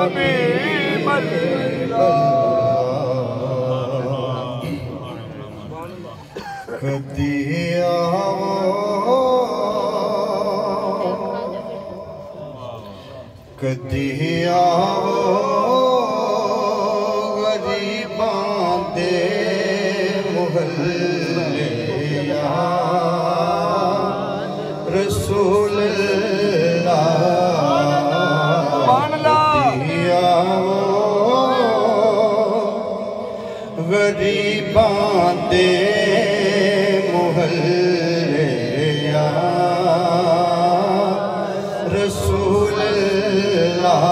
हबीब कदी आवो कदी आवो गरीबां दे मुहल्ले रसूल गरीबां दे मुहल्ले या रसूल अल्लाह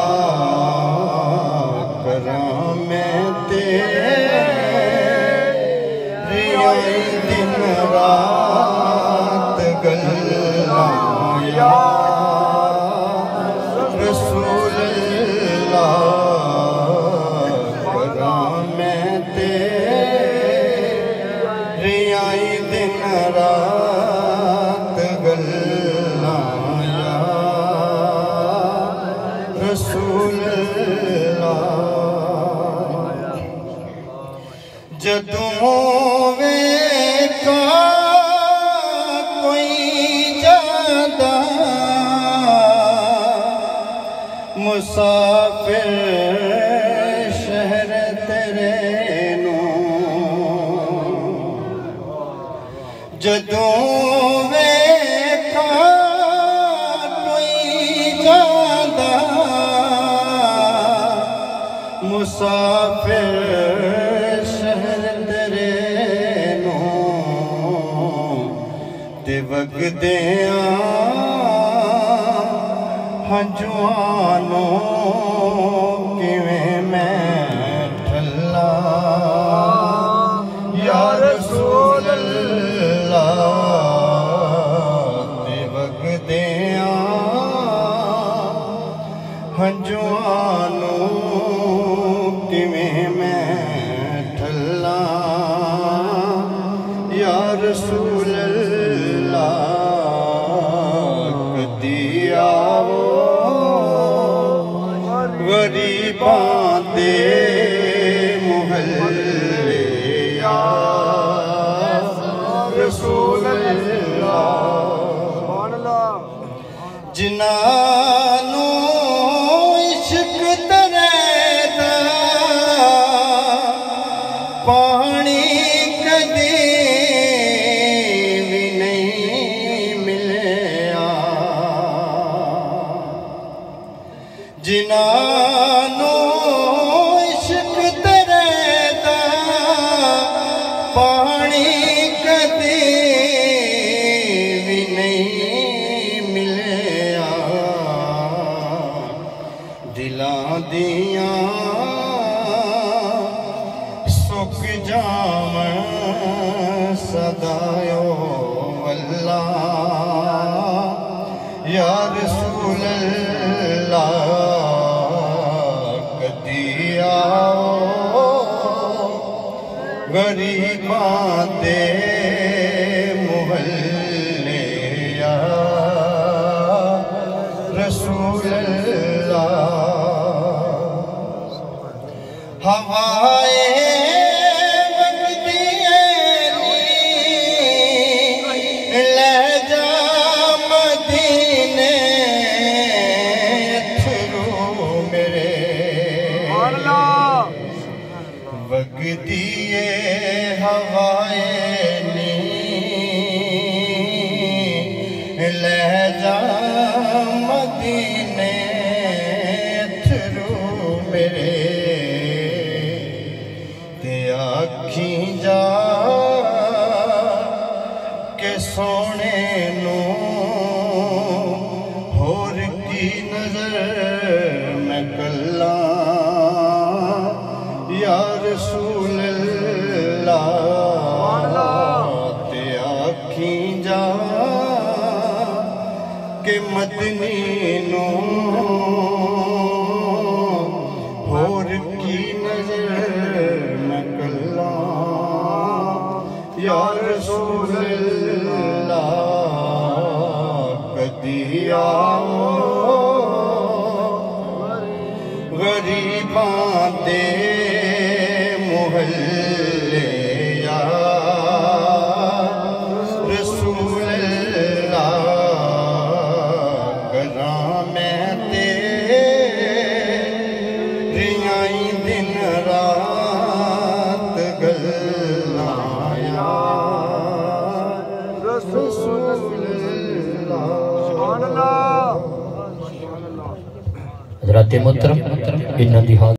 करां मैं तेरी आई दिन रात गल्लां या रसूल अल्लाह करां मैं आई दिन रात गल्लां या रसूल अल्लाह जदों वेखा कोई जादा मुसाफिर शहर तेरे जदों वेखा कोई जादा मुसाफिर शहर तेरे ते वगदियां हंजुआनों किवें मैं ठल्ला या रसूल हंजुआनों किवें मैं ठल्ला या रसूल अल्लाह कदी आवो गरीबां दे मुहल्ले या रसूल अल्लाह जिन्हां पानी कदे भी नहीं मिलया जिन्हां इश्क तेरे दा पानी कदे भी नहीं मिलया दिलां दियां सुख जावन सदायो अल्लाह या रसूल अल्लाह कदी आओ गरीबां दे मुहल्ले या रसूल अल्लाह हवाए वगदिए हवाए नी ले जा मदीने अथरू मेरे ते आखी जा के सोने नू होर की नजर मैं कल्ला या रसूल अल्लाह ते आखी जा के मदनी नू होर की नजर मैं कल्ला या रसूल अल्लाह कदी आओ गरीब दे मुहल्ले या रसूल अल्लाह करा मैं तेरियां दिन रात गल्लां या रसूल अल्लाह। हज़रात मोहतरम इन्हां दी